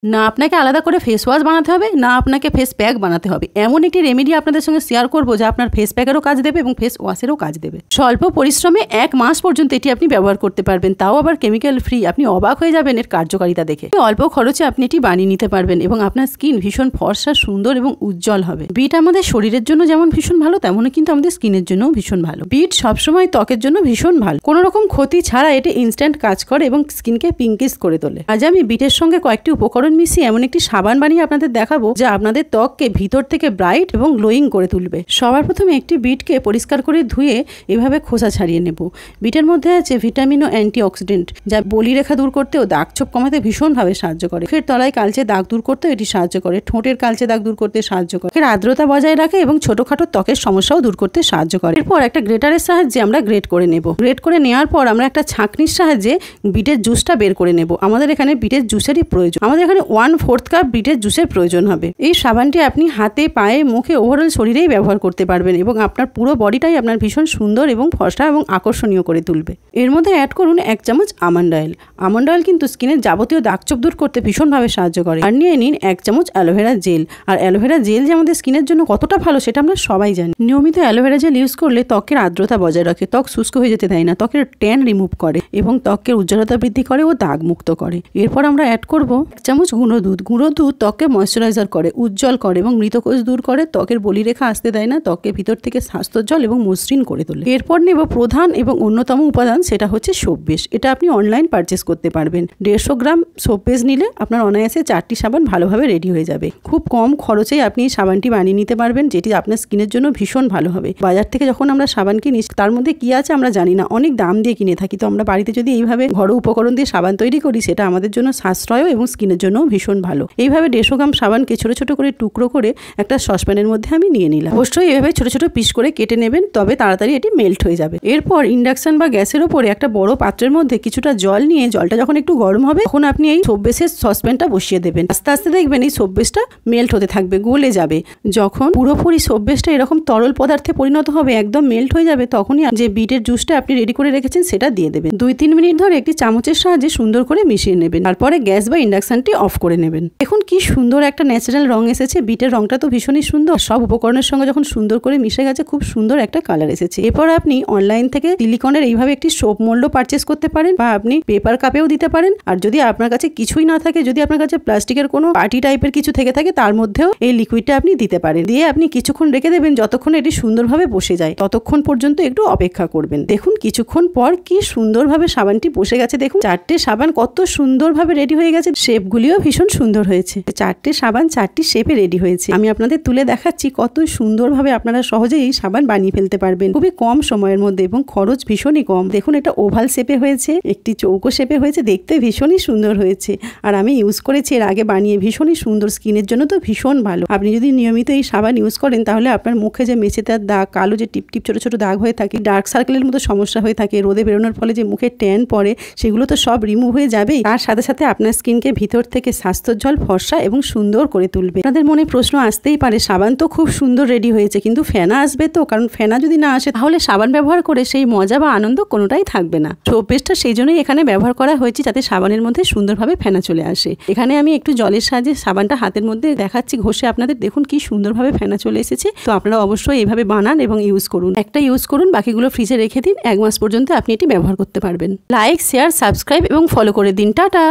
না আপনাকে আলাদা করে ফেস ওয়াশ বানাতে হবে, না আপনাকে ফেস প্যাক বানাতে হবে। এমন একটি রেমেডি আপনাদের সঙ্গে শেয়ার করবো যা আপনার ফেস প্যাকেরও কাজ দেবে এবং ফেস ওয়াশেরও কাজ দেবে। স্বল্প পরিশ্রমে 1 মাস পর্যন্ত এটি আপনি ব্যবহার করতে পারবেন, তাও আবার কেমিক্যাল ফ্রি। আপনি অবাক হয়ে যাবেন এর কার্যকারিতা দেখে। অল্প খরচে আপনি এটি বানিয়ে নিতে পারবেন এবং আপনার স্কিন ভীষণ ফর্সা, সুন্দর এবং উজ্জ্বল হবে। বিট আমাদের শরীরের জন্য যেমন ভীষণ ভালো, তেমনই কিন্তু আমাদের স্কিনের জন্যও ভীষণ ভালো। বিট সবসময় ত্বকের জন্য ভীষণ ভালো, কোনো রকম ক্ষতি ছাড়া এটি ইনস্ট্যান্ট কাজ করে এবং স্কিনকে পিঙ্কিশ করে তোলে। আজ আমি বিটের সঙ্গে কয়েকটি উপকরণ মিশিয়ে এমন একটি সাবান বানিয়ে আপনাদের দেখাবো যা আপনাদের ত্বককে ভিতর থেকে ব্রাইট এবং গ্লোয়িং করে তুলবে। সবার প্রথমে একটি বিটকে পরিষ্কার করে ধুয়ে এভাবে খোসা ছাড়িয়ে নেব। বিটের মধ্যে আছে ভিটামিন ও অ্যান্টিঅক্সিডেন্ট যা বলিরেখা দূর করতে ও দাগ ছোপ কমাতে ভীষণভাবে সাহায্য করে। মুখের তলায় কালচে দাগ দূর করতেও এটি সাহায্য করে। ঠোঁটের কালচে দাগ দূর করতে সাহায্য করে। এর আর্দ্রতা বজায় রাখে এবং ছোটখাটো ত্বকের সমস্যাও দূর করতে সাহায্য করে। এরপর একটা গ্রেটারের সাহায্যে আমরা গ্রেট করে নেব। গ্রেট করে নেওয়ার পর আমরা একটা ছাঁকনির সাহায্যে বিটের জুসটা বের করে নেব। আমাদের এখানে বিটের জুসেরই প্রয়োজন। আমাদের এখানে 1/4 কাপ বিটের জুসের প্রয়োজন হবে। এই সাবানটি আপনি হাতে, পায়ে, মুখে, ওভারঅল শরীরেই ব্যবহার করতে পারবেন এবং আপনার পুরো বডিটাই আপনার ভীষণ সুন্দর এবং ফর্সা এবং আকর্ষণীয় করে তুলবে। এর মধ্যে অ্যাড করুন 1 চামচ আমন্ড অয়েল। আমন্ড অয়েল কিন্তু স্কিনের যাবতীয় দাগছোপ দূর করতে ভীষণভাবে সাহায্য করে। আর নিয়ে নিন 1 চামচ অ্যালোভেরা জেল। আর অ্যালোভেরা জেল যে আমাদের স্কিনের জন্য কতটা ভালো সেটা আমরা সবাই জানি। নিয়মিত অ্যালোভেরা জেল ইউজ করলে ত্বকের আর্দ্রতা বজায় রাখে, ত্বক শুষ্ক হয়ে যেতে দেয় না, ত্বকের ট্যান রিমুভ করে এবং ত্বকের উজ্জ্বলতা বৃদ্ধি করে ও দাগ মুক্ত করে। এরপর আমরা অ্যাড করব 1 চামচ গুঁড়ো দুধ। গুঁড়ো দুধ ত্বককে ময়শ্চারাইজার করে, উজ্জ্বল করে এবং মৃতকোষ দূর করে, ত্বকের বলিরেখা আসতে দেয় না, ত্বকের ভিতর থেকে স্বাস্থ্যোজ্জ্বল এবং মসৃণ করে তোলে। এরপর নেব প্রধান এবং অন্যতম উপাদান, সেটা হচ্ছে সোপ বেস। এটা আপনি অনলাইন পারচেস করতে পারবেন। 150 গ্রাম সোপ বেস নিলে আপনার অনায়াসে 4টি সাবান ভালোভাবে রেডি হয়ে যাবে। খুব কম খরচেই আপনি এই সাবানটি বানিয়ে নিতে পারবেন, যেটি আপনার স্কিনের জন্য ভীষণ ভালো হবে। বাজার থেকে যখন আমরা সাবান কিনি তার মধ্যে কি আছে আমরা জানি না, অনেক দাম দিয়ে কিনে থাকি। তো আমরা বাড়িতে যদি এইভাবে ঘরোয়া উপকরণ দিয়ে সাবান তৈরি করি সেটা আমাদের জন্য সাশ্রয় এবং স্কিনের জন্য ভীষণ ভালো। এইভাবে 150 গ্রাম সাবানকে ছোট ছোট করে টুকরো করে একটা সসপ্যানের মধ্যে আমি নিয়ে নিলাম। অবশ্যই এভাবে ছোট ছোট পিস করে কেটে নেবেন, তবে তাড়াতাড়ি এটি মেল্ট হয়ে যাবে। এরপর ইন্ডাকশন বা গ্যাসের ওপরে একটা বড় পাত্রের মধ্যে কিছুটা জল নিয়ে, জলটা যখন একটু গরম হবে তখন আপনি এই সোপ বেসের সসপ্যানটা বসিয়ে দেবেন। আস্তে আস্তে দেখবেন এই সোপ বেসটা মেল্ট হতে থাকবে, গলে যাবে। যখন পুরোপুরি সোপ বেসটা এরকম তরল পদার্থে পরিণত হবে, একদম মেল্ট হয়ে যাবে, তখনই যে বিটের জুসটা আপনি রেডি করে রেখেছেন সেটা দিয়ে দেবেন। 2-3 মিনিট ধরে একটি চামচের সাহায্যে সুন্দর করে মিশিয়ে নেবেন। তারপরে গ্যাস বা ইন্ডাকশনটি অফ করে নেবেন। এখন কি সুন্দর একটা ন্যাচারাল রং এসেছে। বিটের রংটা তো ভীষণই সুন্দর। সব উপকরণের সঙ্গে যখন সুন্দর করে মিশে গেছে, খুব সুন্দর একটা কালার এসেছে। এরপর আপনি অনলাইন থেকে সিলিকনের এইভাবে একটি সোপ মোল্ডও পারচেস করতে পারেন, বা আপনি পেপার কাপেও দিতে পারেন। আর যদি আপনার কাছে কিছুই না থাকে, যদি আপনার কাছে প্লাস্টিকের কোনো পার্টি টাইপের কিছু থেকে থাকে, তার মধ্যেও এই লিকুইডটা আপনি দিতে পারেন। দিয়ে আপনি কিছুক্ষণ রেখে দেবেন, যতক্ষণ এটি সুন্দরভাবে বসে যায় ততক্ষণ পর্যন্ত একটু অপেক্ষা করবেন। দেখুন কিছুক্ষণ পর কি সুন্দরভাবে সাবানটি বসে গেছে। দেখুন 4টে সাবান কত সুন্দরভাবে রেডি হয়ে গেছে। শেপগুলিও ভীষণ সুন্দর হয়েছে। 4টে সাবান 4টি শেপে রেডি হয়েছে। আমি আপনাদের তুলে দেখাচ্ছি কত সুন্দরভাবে আপনারা সহজেই এই সাবান বানিয়ে ফেলতে পারবেন খুবই কম সময়ের মধ্যে, এবং খরচ ভীষণই কম। দেখুন এটা ওভাল শেপে হয়েছে, একটি চৌকো শেপে হয়েছে, দেখতে ভীষণই সুন্দর হয়েছে। আর আমি ইউজ করেছি এর আগে বানিয়ে, ভীষণই সুন্দর। স্কিনের জন্য তো ভীষণ ভালো। আপনি যদি নিয়মিত এই সাবান ইউজ করেন তাহলে আপনার মুখে যে মেছেদার দাগ, কালো যে টিপ টিপ ছোট ছোট দাগ হয়ে থাকে, ডার্ক সার্কেলের মতো সমস্যা হয়ে থাকে, রোদে বেরোনোর ফলে যে মুখে ট্যান পড়ে, সেগুলো তো সব রিমুভ হয়ে যাবেই। তার সাথে সাথে আপনার স্কিনকে ভিতর থেকে স্বাস্থ্যোজ্জ্বল, ফর্সা এবং সুন্দর করে তুলবে। আপনাদের মনে প্রশ্ন আসতেই পারে, সাবান তো খুব সুন্দর রেডি হয়েছে, কিন্তু ফেনা আসবে তো? কারণ ফেনা যদি না আসে তাহলে সাবান ব্যবহার করে সেই মজা বা আনন্দ কোনোটাই থাকবে না। সোপ বেসটা সেই জন্যই এখানে ব্যবহার করা হয়েছে, যাতে সাবানের মধ্যে সুন্দরভাবে ফেনা চলে আসে। এখানে আমি একটু জলের সাহায্যে সাবানটা হাতের মধ্যে দেখাচ্ছি ঘষে আপনাদের। দেখুন কি সুন্দরভাবে ফেনা চলে এসেছে। তো আপনারা অবশ্যই এইভাবে বানান এবং ইউজ করুন। একটা ইউজ করুন, বাকিগুলো ফ্রিজে রেখে দিন। 1 মাস পর্যন্ত আপনি এটি ব্যবহার করতে পারবেন। লাইক, শেয়ার, সাবস্ক্রাইব এবং ফলো করে দিন। টাটা।